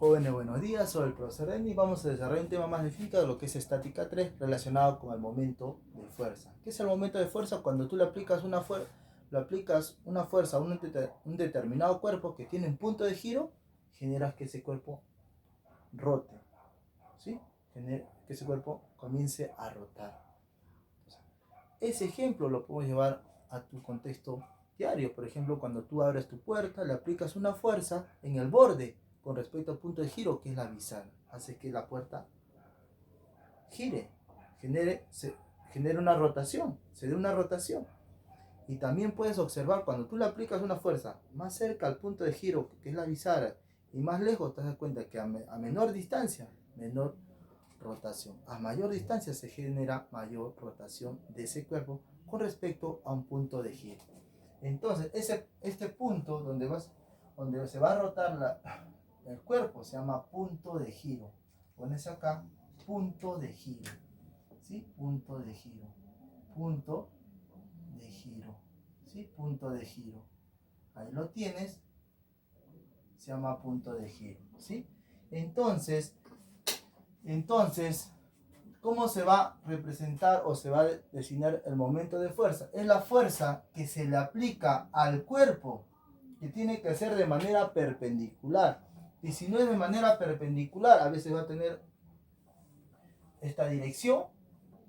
Jóvenes, buenos días, soy el profesor Emi. Vamos a desarrollar un tema más de física de lo que es estática 3 relacionado con el momento de fuerza. ¿Qué es el momento de fuerza? Cuando tú le aplicas una fuerza a un determinado cuerpo que tiene un punto de giro, generas que ese cuerpo rote, ¿sí? Que ese cuerpo comience a rotar. Ese ejemplo lo podemos llevar a tu contexto diario. Por ejemplo, cuando tú abres tu puerta, le aplicas una fuerza en el borde con respecto al punto de giro que es la bisagra. Hace que la puerta gire, genere una rotación, se dé una rotación. Y también puedes observar cuando tú le aplicas una fuerza más cerca al punto de giro que es la bisagra y más lejos, te das cuenta que a menor distancia, menor rotación. A mayor distancia se genera mayor rotación de ese cuerpo con respecto a un punto de giro. Entonces, este punto donde se va a rotar el cuerpo se llama punto de giro. Pones acá punto de giro. ¿Sí? Punto de giro. Punto de giro. ¿Sí? Punto de giro. Ahí lo tienes. Se llama punto de giro. ¿Sí? Entonces, ¿cómo se va a representar o se va a designar el momento de fuerza? Es la fuerza que se le aplica al cuerpo, que tiene que ser de manera perpendicular. Y si no es de manera perpendicular, a veces va a tener esta dirección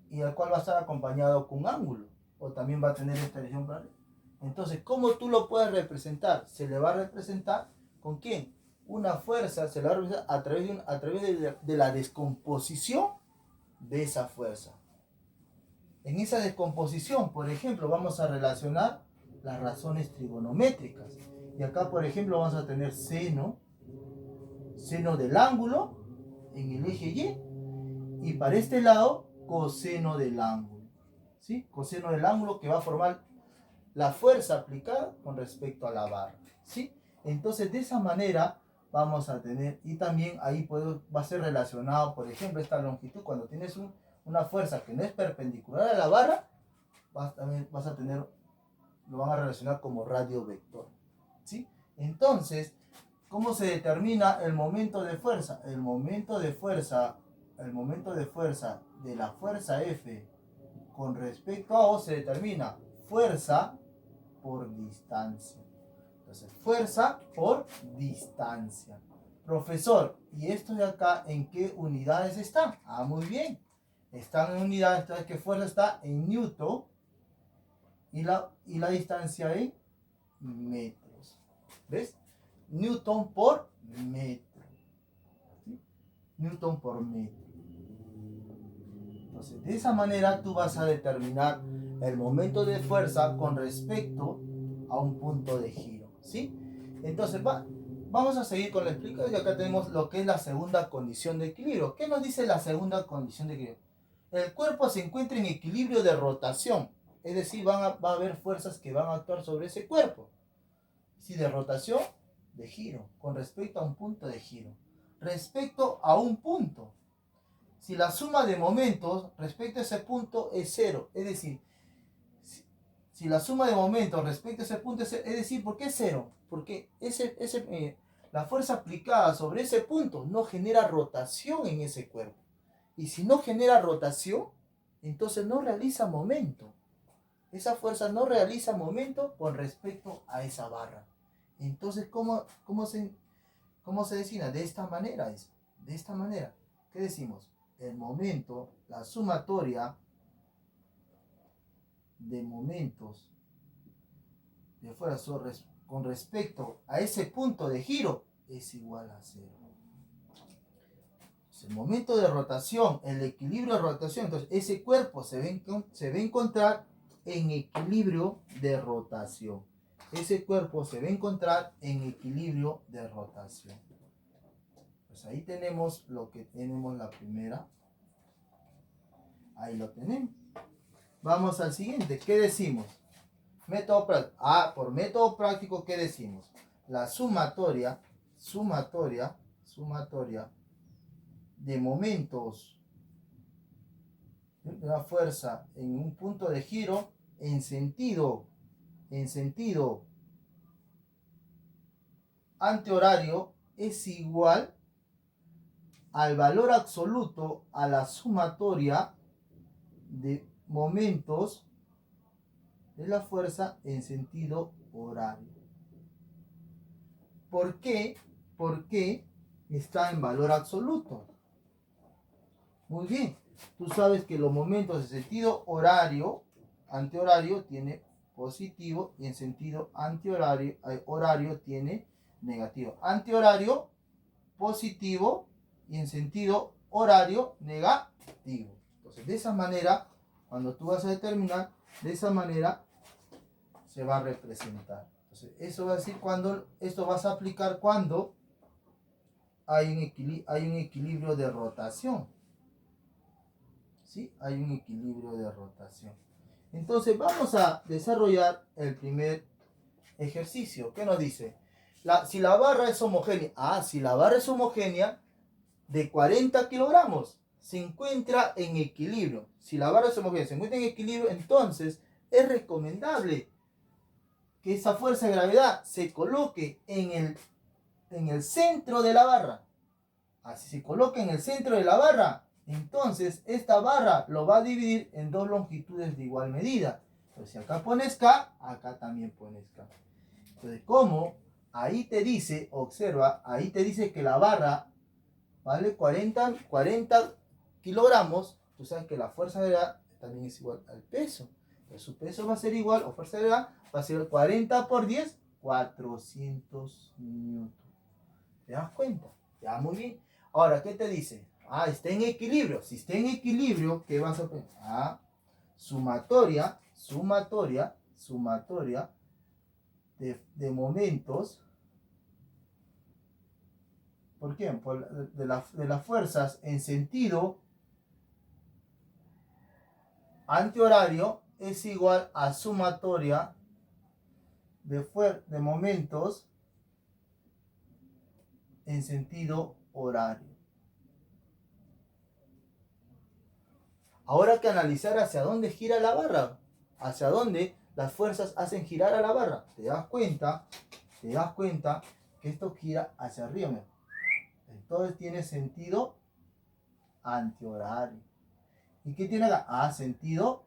y el cual va a estar acompañado con un ángulo. O también va a tener esta dirección paralela. Entonces, ¿cómo tú lo puedes representar? Se le va a representar ¿con quién? Una fuerza se le va a representar a través de la descomposición de esa fuerza. En esa descomposición, por ejemplo, vamos a relacionar las razones trigonométricas. Y acá, por ejemplo, vamos a tener seno del ángulo en el eje Y. Y para este lado, coseno del ángulo. ¿Sí? Coseno del ángulo que va a formar la fuerza aplicada con respecto a la barra. ¿Sí? Entonces, de esa manera vamos a tener, y también ahí va a ser relacionado, por ejemplo, esta longitud, cuando tienes una fuerza que no es perpendicular a la barra, vas a tener, lo van a relacionar como radio vector. ¿Sí? Entonces, ¿cómo se determina el momento de fuerza? El momento de fuerza de la fuerza F con respecto a O se determina fuerza por distancia. Entonces, fuerza por distancia. Profesor, ¿y esto de acá en qué unidades están? Ah, muy bien. Están en unidades, entonces, ¿qué fuerza está? En newton y la distancia en metros. ¿Ves? Newton por metro. ¿Sí? Newton por metro. Entonces, de esa manera tú vas a determinar el momento de fuerza con respecto a un punto de giro. ¿Sí? Entonces, vamos a seguir con la explicación. Y acá tenemos lo que es la segunda condición de equilibrio. ¿Qué nos dice la segunda condición de equilibrio? El cuerpo se encuentra en equilibrio de rotación. Es decir, va a haber fuerzas que van a actuar sobre ese cuerpo. ¿Sí? De rotación, de giro, con respecto a un punto de giro. Respecto a un punto. Si la suma de momentos respecto a ese punto es cero, es decir, si la suma de momentos respecto a ese punto es cero, es decir, ¿por qué cero? Porque la fuerza aplicada sobre ese punto no genera rotación en ese cuerpo. Y si no genera rotación, entonces no realiza momento. Esa fuerza no realiza momento con respecto a esa barra. Entonces, ¿cómo se designa? De esta manera. De esta manera. ¿Qué decimos? El momento, la sumatoria de momentos de fuerza con respecto a ese punto de giro es igual a cero. El momento de rotación, el equilibrio de rotación, entonces ese cuerpo se va a encontrar en equilibrio de rotación. Ese cuerpo se va a encontrar en equilibrio de rotación. Pues ahí tenemos lo que tenemos la primera. Ahí lo tenemos. Vamos al siguiente. ¿Qué decimos? Método práctico. Por método práctico, ¿qué decimos? La sumatoria de momentos de una fuerza en un punto de giro en sentido antihorario es igual al valor absoluto a la sumatoria de momentos de la fuerza en sentido horario. ¿Por qué? Porque está en valor absoluto. Muy bien. Tú sabes que los momentos en sentido horario, antihorario, tiene positivo y en sentido antihorario, horario tiene negativo. Antihorario, positivo y en sentido horario, negativo. Entonces, de esa manera, cuando tú vas a determinar, de esa manera se va a representar. Entonces, eso va a decir cuando, esto vas a aplicar cuando hay un equilibrio de rotación. ¿Sí? Hay un equilibrio de rotación. Entonces, vamos a desarrollar el primer ejercicio. ¿Qué nos dice? Si la barra es homogénea. Si la barra es homogénea, de 40 kilogramos, se encuentra en equilibrio. Si la barra es homogénea, se encuentra en equilibrio, entonces es recomendable que esa fuerza de gravedad se coloque en el centro de la barra. Así se coloca en el centro de la barra, entonces esta barra lo va a dividir en dos longitudes de igual medida. Entonces si acá pones K, acá también pones K. Entonces como ahí te dice, observa, ahí te dice que la barra vale 40 kilogramos, tú sabes que la fuerza de gravedad también es igual al peso. Entonces su peso va a ser igual, o fuerza de gravedad, va a ser 40 por 10, 400 newton. ¿Te das cuenta? Ya, muy bien. Ahora, ¿qué te dice? Está en equilibrio. Si está en equilibrio, ¿qué vas a poner? Sumatoria de momentos. ¿Por qué? De las fuerzas en sentido antihorario es igual a sumatoria de momentos en sentido horario. Ahora hay que analizar hacia dónde gira la barra, hacia dónde las fuerzas hacen girar a la barra. ¿Te das cuenta que esto gira hacia arriba? Entonces tiene sentido antihorario. ¿Y qué tiene acá? Sentido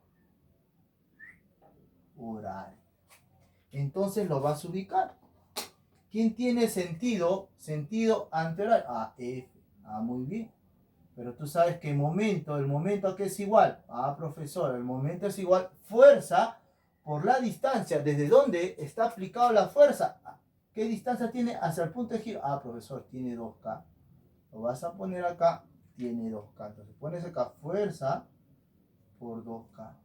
horario. Entonces lo vas a ubicar. ¿Quién tiene sentido antihorario? F. Muy bien. Pero tú sabes que el momento que es igual, profesor, el momento es igual fuerza por la distancia. ¿Desde dónde está aplicado la fuerza? ¿Qué distancia tiene hacia el punto de giro? Profesor, tiene 2K. Lo vas a poner acá, tiene 2K. Entonces pones acá fuerza por 2K.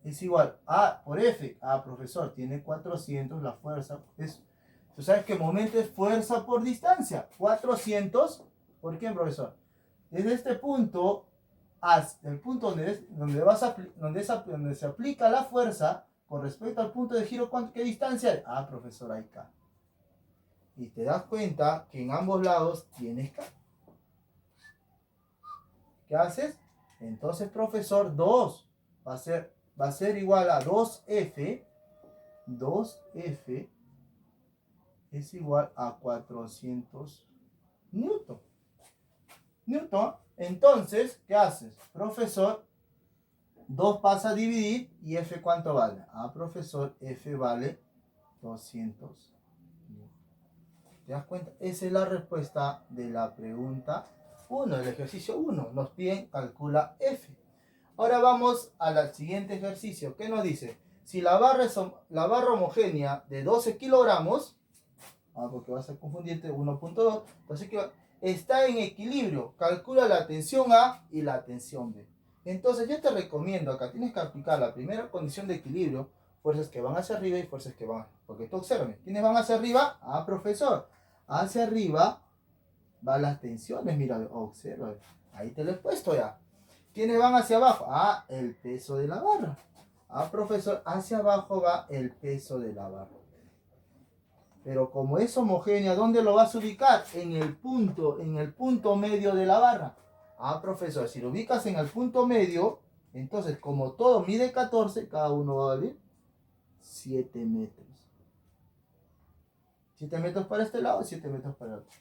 Es igual A por F. Profesor, tiene 400, la fuerza es... Tú sabes que el momento es fuerza por distancia. 400... ¿Por qué, profesor? Desde este punto hasta el punto donde se aplica la fuerza con respecto al punto de giro, ¿qué distancia hay? Profesor, hay K. Y te das cuenta que en ambos lados tienes K. ¿Qué haces? Entonces, profesor, 2 va a ser igual a 2F. 2F es igual a 400 newton. Entonces, ¿qué haces? Profesor, 2 pasa a dividir y F ¿cuánto vale? Profesor, F vale 200. ¿Te das cuenta? Esa es la respuesta de la pregunta 1, del ejercicio 1. Nos piden calcula F. Ahora vamos al siguiente ejercicio. ¿Qué nos dice? Si la barra es la barra homogénea de 12 kilogramos, porque vas a confundirte 1.2, entonces está en equilibrio. Calcula la tensión A y la tensión B. Entonces yo te recomiendo acá, tienes que aplicar la primera condición de equilibrio, fuerzas que van hacia arriba y fuerzas que van, porque tú observes, ¿quiénes van hacia arriba? Profesor, hacia arriba van las tensiones, mira, observa, ahí te lo he puesto ya. ¿Quiénes van hacia abajo? El peso de la barra. Profesor, hacia abajo va el peso de la barra. Pero como es homogénea, ¿dónde lo vas a ubicar? En el punto medio de la barra. Profesor, si lo ubicas en el punto medio, entonces como todo mide 14, cada uno va a valer 7 metros. 7 metros para este lado y 7 metros para el otro.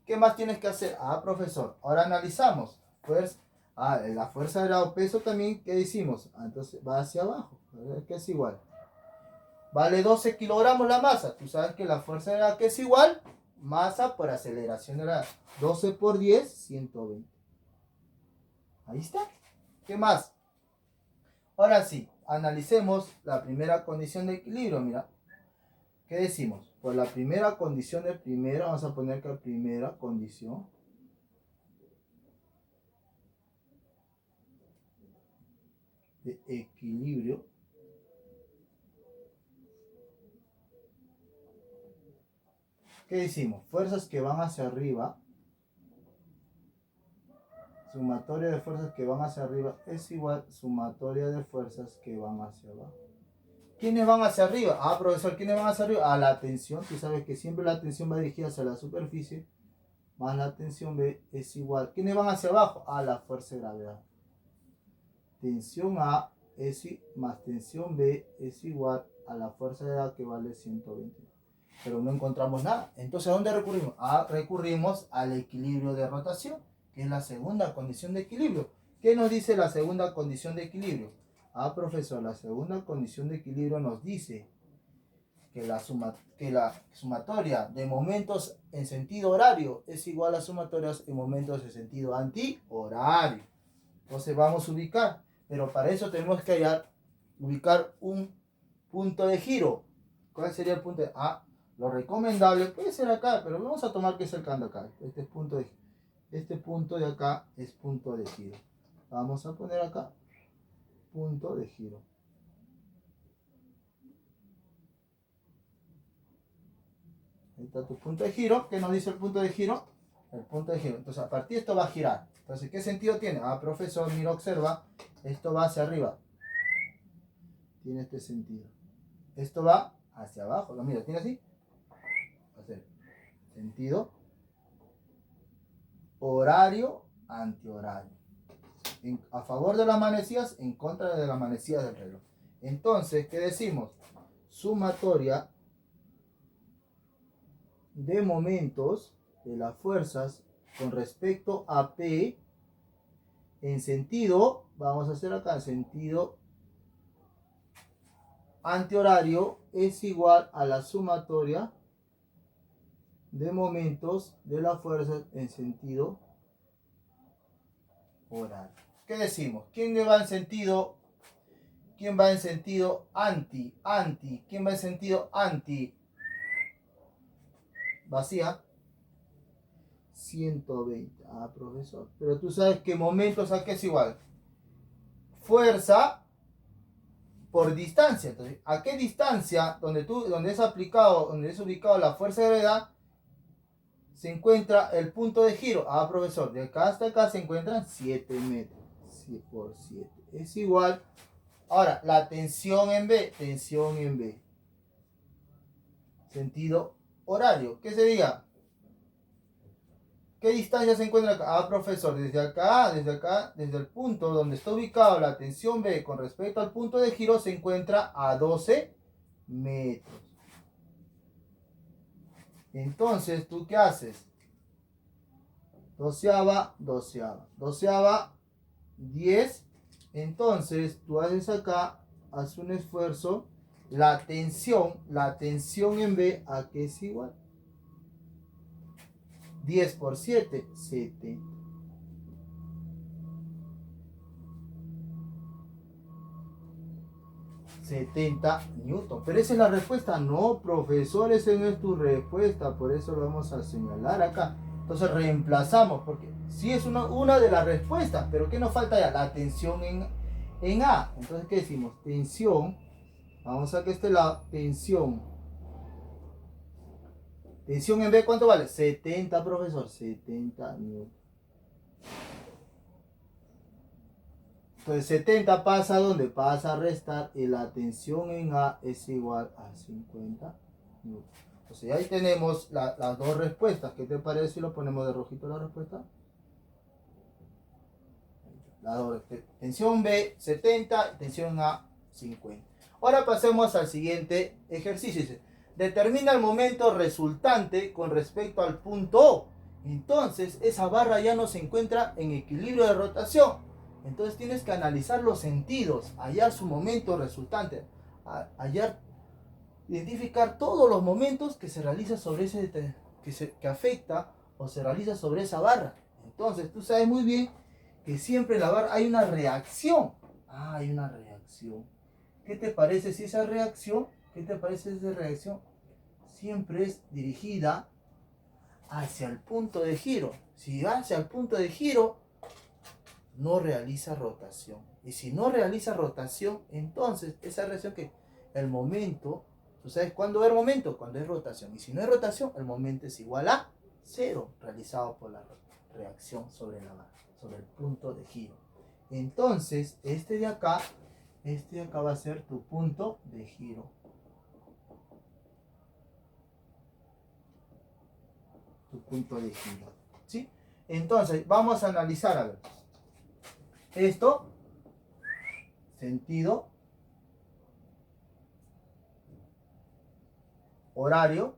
¿Qué más tienes que hacer? Ah, profesor, ahora analizamos. Pues, la fuerza de grado peso también, ¿qué hicimos? Entonces va hacia abajo, que es igual. Vale 12 kilogramos la masa. Tú sabes que la fuerza de grado que es igual, masa por aceleración de grado. 12 por 10, 120. Ahí está. ¿Qué más? Ahora sí, analicemos la primera condición de equilibrio. Mira, ¿qué decimos? Por la primera condición de primera, vamos a poner que primera condición de equilibrio. ¿Qué decimos? Fuerzas que van hacia arriba. Sumatoria de fuerzas que van hacia arriba es igual sumatoria de fuerzas que van hacia abajo. ¿Quiénes van hacia arriba? Ah, profesor, ¿quiénes van hacia arriba? A la tensión. Tú sabes que siempre la tensión va dirigida hacia la superficie. Más la tensión B es igual. ¿Quiénes van hacia abajo? A la fuerza de gravedad. Tensión A más tensión B es igual a la fuerza de gravedad que vale 120. Pero no encontramos nada. Entonces, ¿a dónde recurrimos? Recurrimos al equilibrio de rotación, que es la segunda condición de equilibrio. ¿Qué nos dice la segunda condición de equilibrio? Profesor, la segunda condición de equilibrio nos dice que la sumatoria de momentos en sentido horario es igual a sumatorias en momentos en sentido antihorario. Entonces vamos a ubicar, pero para eso tenemos que ubicar un punto de giro. ¿Cuál sería el punto de lo recomendable puede ser acá, pero vamos a tomar que es cercano acá. Este punto de acá es punto de giro. Vamos a poner acá punto de giro. Ahí está tu punto de giro. ¿Qué nos dice el punto de giro? El punto de giro. Entonces, a partir de esto va a girar. Entonces, ¿qué sentido tiene? Profesor, mira, observa. Esto va hacia arriba. Tiene este sentido. Esto va hacia abajo. Lo mira, tiene así. Va a ser sentido horario, antihorario. A favor de las manecillas, en contra de las manecillas del reloj. Entonces, ¿qué decimos? Sumatoria de momentos de las fuerzas con respecto a P en sentido, vamos a hacer acá, en sentido antihorario es igual a la sumatoria de momentos de las fuerzas en sentido horario. ¿Qué decimos? ¿Quién va en sentido anti? ¿Quién va en sentido anti? Vacía. 120. Profesor. Pero tú sabes que momentos aquí es igual. Fuerza por distancia. Entonces, ¿a qué distancia donde es ubicado la fuerza de gravedad se encuentra el punto de giro? Profesor, de acá hasta acá se encuentran 7 metros. 7 por 7 es igual. Ahora, la tensión en B. Sentido horario. ¿Qué sería? ¿Qué distancia se encuentra acá? Profesor, desde acá, desde el punto donde está ubicado la tensión B con respecto al punto de giro se encuentra a 12 metros. Entonces, ¿tú qué haces? Doceava, 10. Entonces, tú haces acá, haces un esfuerzo. La tensión en B, ¿a qué es igual? 10 por 7, 70. Newton. Pero esa es la respuesta. No, profesor, esa no es tu respuesta. Por eso lo vamos a señalar acá. Entonces reemplazamos, porque sí es una de las respuestas, pero ¿qué nos falta ya? La tensión en A. Entonces, ¿qué decimos? Tensión. Vamos a que este lado, tensión. Tensión en B, ¿cuánto vale? 70, profesor. 70 newton. Entonces 70 pasa a ¿dónde? Pasa a restar y la tensión en A es igual a 50 newton. Entonces ahí tenemos las dos respuestas. ¿Qué te parece si lo ponemos de rojito la respuesta? Tensión B 70, tensión A 50. Ahora pasemos al siguiente ejercicio. Dice, determina el momento resultante con respecto al punto O. Entonces esa barra ya no se encuentra en equilibrio de rotación. Entonces tienes que analizar los sentidos, hallar su momento resultante, hallar, identificar todos los momentos que se realiza sobre que afecta o se realiza sobre esa barra. Entonces tú sabes muy bien que siempre en la barra hay una reacción. Hay una reacción. ¿Qué te parece si esa reacción, siempre es dirigida hacia el punto de giro? Si va hacia el punto de giro, no realiza rotación. Y si no realiza rotación, entonces esa reacción que el momento, ¿tú sabes cuándo es el momento? Cuando es rotación. Y si no es rotación, el momento es igual a 0, realizado por la reacción sobre la barra, sobre el punto de giro. Entonces, este de acá va a ser tu punto de giro. Tu punto de giro. ¿Sí? Entonces, vamos a analizar, a ver. Esto, sentido, horario,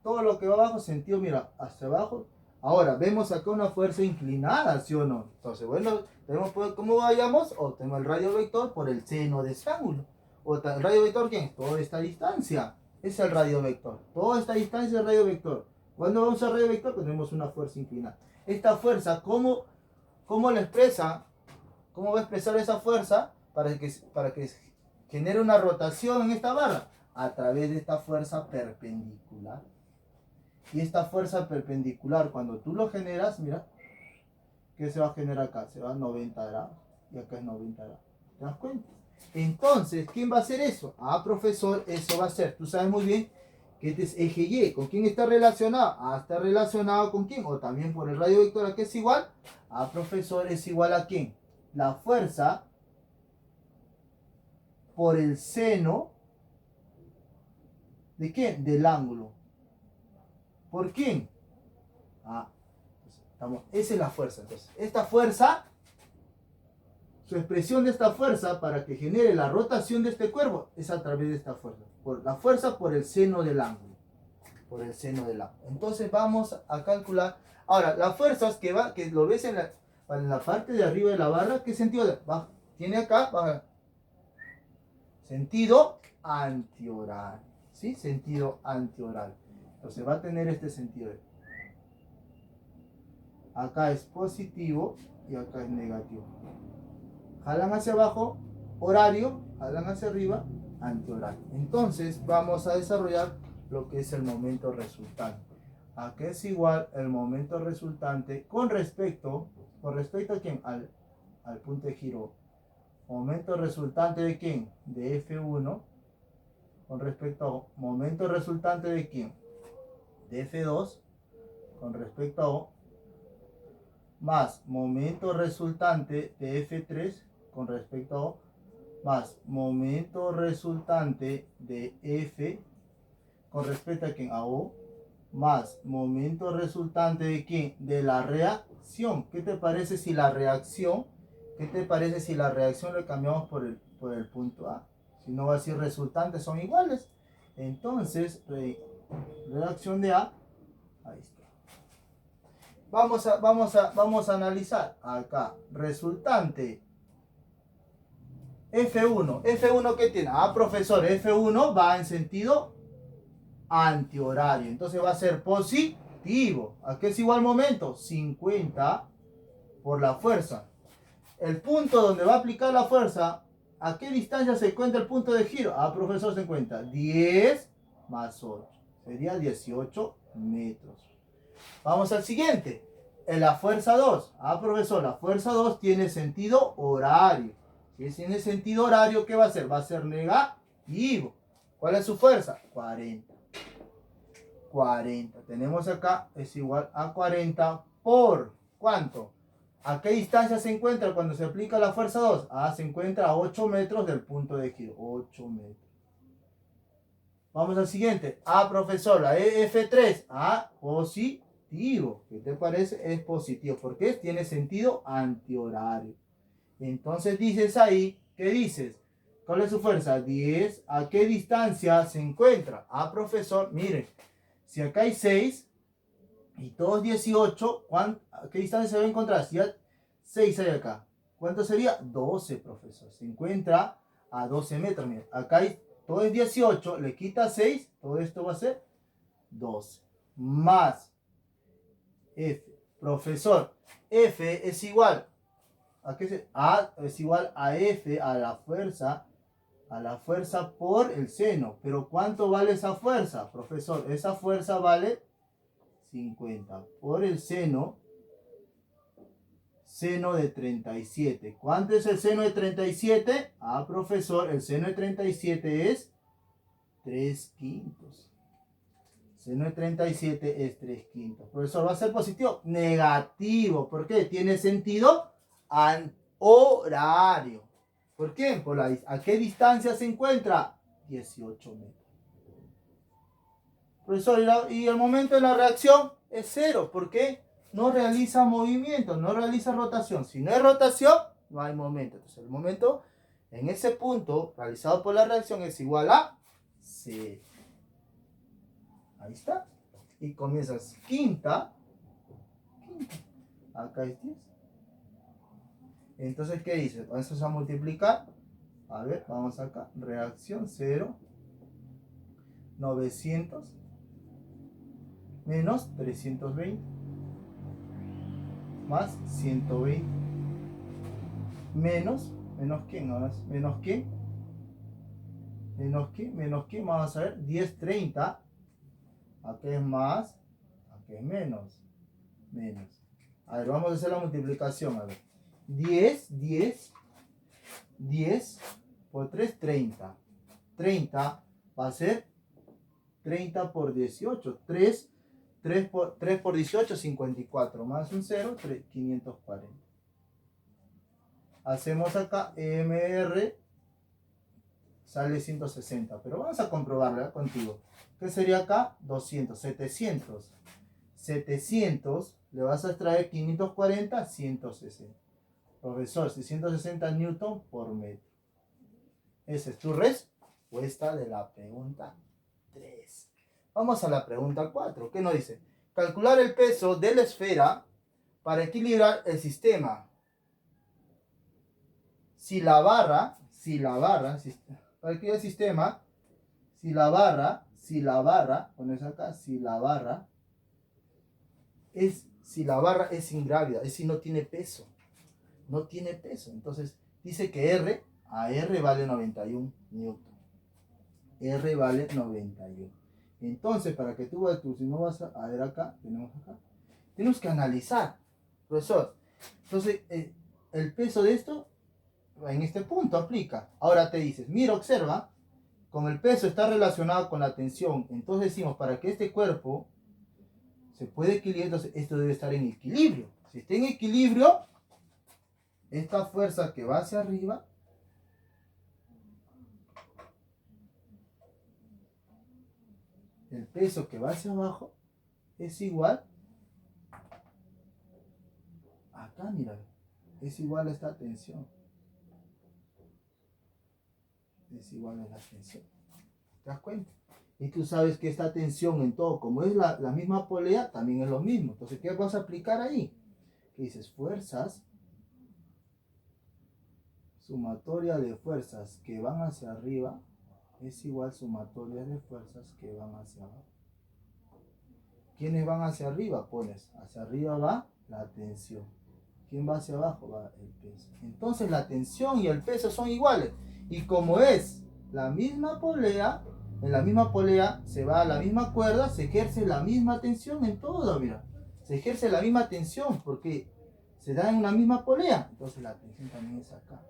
todo lo que va abajo, sentido, mira, hacia abajo. Ahora, vemos acá una fuerza inclinada, ¿sí o no? Entonces, bueno, tenemos, ¿cómo vayamos? O tenemos el radio vector por el seno de ese ángulo. O el radio vector, ¿qué es? Toda esta distancia. Es el radio vector. Toda esta distancia es el radio vector. ¿Cuándo vamos al radio vector? Tenemos una fuerza inclinada. Esta fuerza, ¿cómo la expresa? ¿Cómo va a expresar esa fuerza para que genere una rotación en esta barra? A través de esta fuerza perpendicular. Y esta fuerza perpendicular, cuando tú lo generas, mira, ¿qué se va a generar acá? Se va a 90 grados. Y acá es 90 grados. ¿Te das cuenta? Entonces, ¿quién va a hacer eso? Profesor, eso va a ser. Tú sabes muy bien que este es eje Y. ¿Con quién está relacionado? Está relacionado con quién. O también por el radio vector, ¿a qué es igual? Profesor, es igual a quién. La fuerza por el seno ¿de quién? Del ángulo. ¿Por quién? Esa es la fuerza. Entonces, esta fuerza, su expresión de esta fuerza para que genere la rotación de este cuerpo es a través de esta fuerza. La fuerza por el seno del ángulo. Por el seno del ángulo. Entonces vamos a calcular. Ahora, las fuerzas que lo ves en la parte de arriba de la barra, ¿qué sentido tiene acá? Sentido antihorario. ¿Sí? Sentido antihorario. Entonces va a tener este sentido. Acá es positivo y acá es negativo. Jalan hacia abajo, horario, jalan hacia arriba, antihorario. Entonces vamos a desarrollar lo que es el momento resultante. Acá es igual el momento resultante con respecto a quién, al punto de giro. Momento resultante de quién, de F1, con respecto a momento resultante de quién, de F2, con respecto a más momento resultante de F3 con respecto a más momento resultante de F con respecto a quién, a O, más momento resultante de quién, de la reacción. ¿Qué te parece si la reacción le cambiamos por el punto A? Si no va a decir resultantes son iguales. Entonces, reacción de A, ahí está. Vamos a analizar acá. Resultante. F1. ¿F1 qué tiene? Profesor, F1 va en sentido antihorario. Entonces va a ser positivo. ¿A qué es igual momento? 50 por la fuerza. El punto donde va a aplicar la fuerza, ¿a qué distancia se encuentra el punto de giro? Profesor, se encuentra 10 más 8. Sería 18 metros. Vamos al siguiente. En la fuerza 2. Profesor, la fuerza 2 tiene sentido horario. Si tiene sentido horario, ¿qué va a ser? Va a ser negativo. ¿Cuál es su fuerza? 40. 40. Tenemos acá, es igual a 40 por ¿cuánto? ¿A qué distancia se encuentra cuando se aplica la fuerza 2? Se encuentra a 8 metros del punto de giro. 8 metros. Vamos al siguiente. Profesor, la F3. Positivo. ¿Qué te parece? Es positivo. Porque tiene sentido antihorario. Entonces dices ahí, ¿qué dices? ¿Cuál es su fuerza? 10. ¿A qué distancia se encuentra? Profesor, miren. Si acá hay 6, y todos 18, ¿qué distancia se va a encontrar? Si ya 6 hay acá, ¿cuánto sería? 12, profesor. Se encuentra a 12 metros. Mira, acá hay, todo es 18, le quita 6, todo esto va a ser 12. Más F. Profesor, F es igual a qué se, A es igual a F a la fuerza por el seno. Pero ¿cuánto vale esa fuerza? Profesor, esa fuerza vale 50 por el seno de 37. ¿Cuánto es el seno de 37? Ah, profesor, el seno de 37 es 3/5. Seno de 37 es 3/5. Profesor, ¿va a ser positivo? Negativo. ¿Por qué? Tiene sentido horario. ¿Por qué? ¿A qué distancia se encuentra? 18 metros. Profesor, y el momento de la reacción es 0. ¿Por qué? No realiza movimiento, no realiza rotación. Si no hay rotación, no hay momento. Entonces el momento en ese punto realizado por la reacción es igual a 0. Ahí está. Y comienzas quinta. Acá es 10. Entonces, ¿qué dices? Eso se va a multiplicar. A ver, vamos acá. Reacción 0. 900 menos 320 más 120 menos quién ahora es menos quién vamos a ver 1030. Aquí es más, aquí es menos. A ver, vamos a hacer la multiplicación. A ver, 10 por 3, 30. 30 va a ser 30 por 18. 3 por 18, 54. Más un 0, 540. Hacemos acá MR. Sale 160. Pero vamos a comprobarla contigo. ¿Qué sería acá? 200. 700. 700. Le vas a extraer 540, 160. Profesor, 660 newton por metro. Esa es tu respuesta de la pregunta 3. Vamos a la pregunta 4. ¿Qué nos dice? Calcular el peso de la esfera para equilibrar el sistema. Si la barra, para equilibrar el sistema, si la barra, pones acá, si la barra es ingrávida, es si no tiene peso. Entonces, dice que R vale 91 newton. R vale 91. Entonces, para que tú si no vas a ver acá, tenemos que analizar, profesor. Entonces, el peso de esto, en este punto aplica. Ahora te dices, mira, observa, con el peso está relacionado con la tensión. Entonces decimos, para que este cuerpo se pueda equilibrar, entonces esto debe estar en equilibrio. Si está en equilibrio, esta fuerza que va hacia arriba el peso que va hacia abajo es igual acá, mira, es igual a esta tensión. Es igual a la tensión. ¿Te das cuenta? Y tú sabes que esta tensión en todo, como es la misma polea, también es lo mismo. Entonces, ¿qué vas a aplicar ahí? ¿Qué dices? Fuerzas, sumatoria de fuerzas que van hacia arriba es igual sumatoria de fuerzas que van hacia abajo. ¿Quiénes van hacia arriba? Pones, hacia arriba va la tensión. ¿Quién va hacia abajo? Va el peso. Entonces la tensión y el peso son iguales. Y como es la misma polea, en la misma polea se va a la misma cuerda, se ejerce la misma tensión en todo, mira. Se ejerce la misma tensión porque se da en una misma polea. Entonces la tensión también es acá.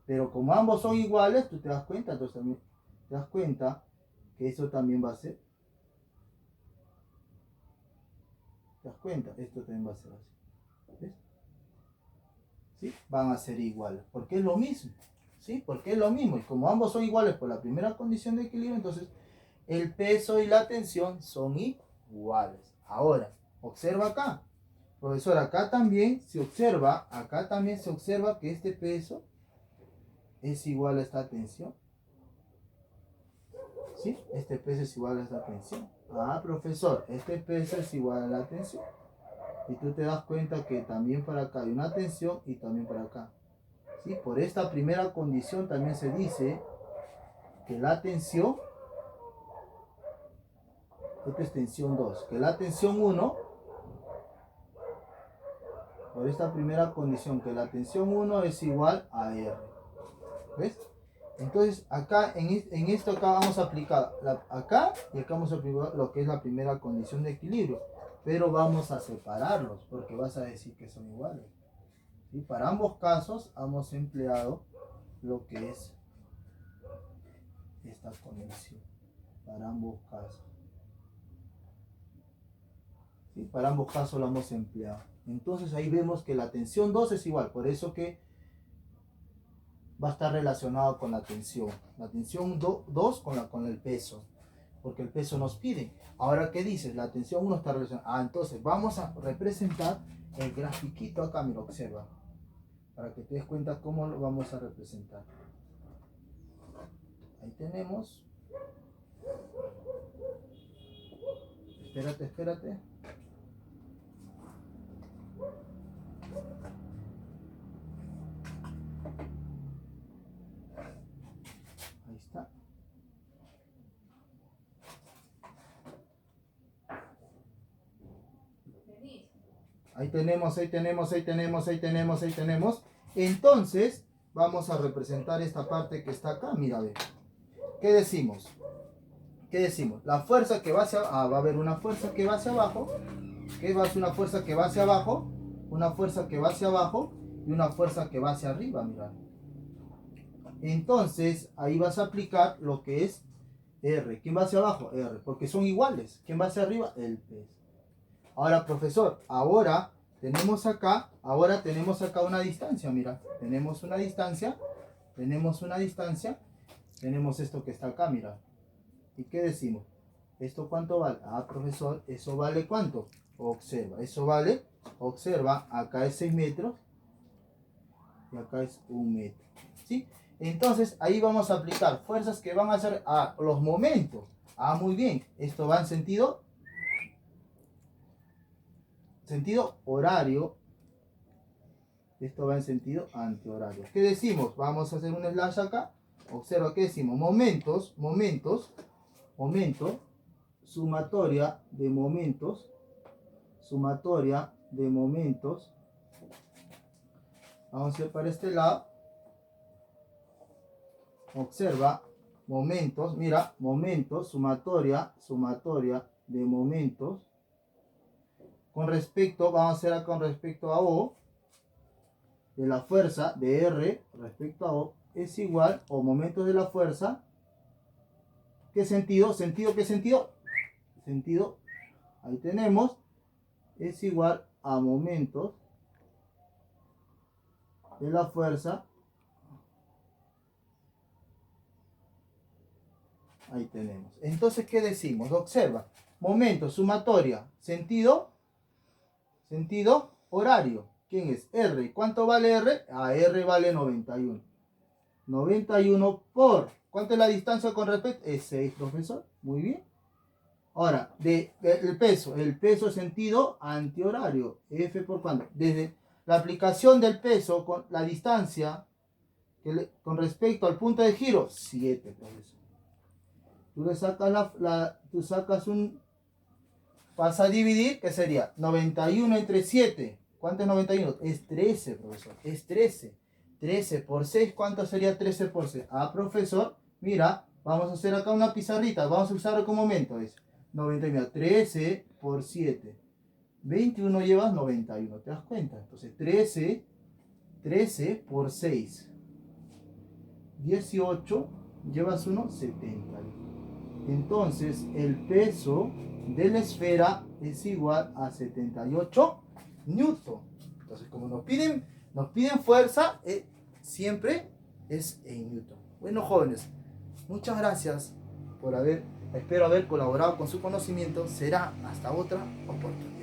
Pero como ambos son iguales, tú te das cuenta, entonces también te das cuenta que eso también va a ser. ¿Te das cuenta? Esto también va a ser así. ¿Ves? ¿Sí? Van a ser iguales, porque es lo mismo. ¿Sí? Porque es lo mismo. Y como ambos son iguales por la primera condición de equilibrio, entonces el peso y la tensión son iguales. Ahora, observa acá. Profesor, acá también se observa que este peso es igual a esta tensión. ¿Sí? Este peso es igual a esta tensión. Ah, profesor, este peso es igual a la tensión. Y tú te das cuenta que también para acá hay una tensión y también para acá. ¿Sí? Por esta primera condición también se dice que la tensión, esta es tensión 2, que la tensión 1, por esta primera condición, que la tensión 1 es igual a R. ¿Ves? Entonces acá, en esto acá vamos a aplicar acá y acá vamos a aplicar lo que es la primera condición de equilibrio. Pero vamos a separarlos porque vas a decir que son iguales. ¿Sí? Para ambos casos hemos empleado lo que es esta condición. Para ambos casos. ¿Sí? Para ambos casos lo hemos empleado. Entonces ahí vemos que la tensión 2 es igual. Por eso que va a estar relacionado con la tensión. La tensión 2 con el peso. Porque el peso nos pide. Ahora, ¿qué dices? La tensión 1 está relacionada. Ah, entonces vamos a representar el grafiquito acá. Mira, observa. Para que te des cuenta cómo lo vamos a representar. Ahí tenemos. Espérate. Ahí está. Ahí tenemos. Entonces, vamos a representar esta parte que está acá. Mira, ve. ¿Qué decimos? La fuerza que va hacia va a haber una fuerza que va hacia abajo. ¿Qué va a ser una fuerza que va hacia abajo? Una fuerza que va hacia abajo y una fuerza que va hacia arriba, mira. Entonces, ahí vas a aplicar lo que es R. ¿Quién va hacia abajo? R, porque son iguales. ¿Quién va hacia arriba? El peso. Ahora, profesor, ahora tenemos acá una distancia, mira. Tenemos esto que está acá, mira. ¿Y qué decimos? ¿Esto cuánto vale? Ah, profesor, ¿eso vale cuánto? Observa, acá es 6 metros y acá es 1 metro. ¿Sí? Entonces, ahí vamos a aplicar fuerzas que van a ser los momentos. Ah, muy bien. Esto va en sentido horario. Esto va en sentido antihorario. ¿Qué decimos? Vamos a hacer un slash acá. Observa, ¿qué decimos? Momentos, sumatoria de momentos. Vamos a ir para este lado. Observa, momentos, mira, momentos, sumatoria de momentos. Vamos a hacer acá con respecto a O, de la fuerza de R respecto a O, es igual, o momentos de la fuerza. ¿Qué sentido? ¿Qué sentido? Sentido, ahí tenemos, es igual a momentos de la fuerza. Ahí tenemos. Entonces, ¿qué decimos? Observa. Momento, sumatoria. Sentido horario. ¿Quién es? R. ¿Cuánto vale R? R vale 91. 91 por... ¿Cuánto es la distancia con respecto? Es 6, profesor. Muy bien. Ahora, el peso. El peso sentido antihorario. F por cuánto. Desde la aplicación del peso con la distancia con respecto al punto de giro, 7, profesor. Tú sacas vas a dividir, ¿qué sería? 91 entre 7. ¿Cuánto es 91? Es 13, profesor. Es 13. 13 por 6, ¿cuánto sería 13 por 6? Ah, profesor, mira, vamos a hacer acá una pizarrita. Vamos a usarlo como momento. Es 91. 13 por 7. 21 llevas 91. ¿Te das cuenta? Entonces, 13 por 6. 18 llevas 1, 70. Entonces, el peso de la esfera es igual a 78 newton. Entonces, como nos piden fuerza, siempre es en newton. Bueno, jóvenes, muchas gracias por espero haber colaborado con su conocimiento. Será hasta otra oportunidad.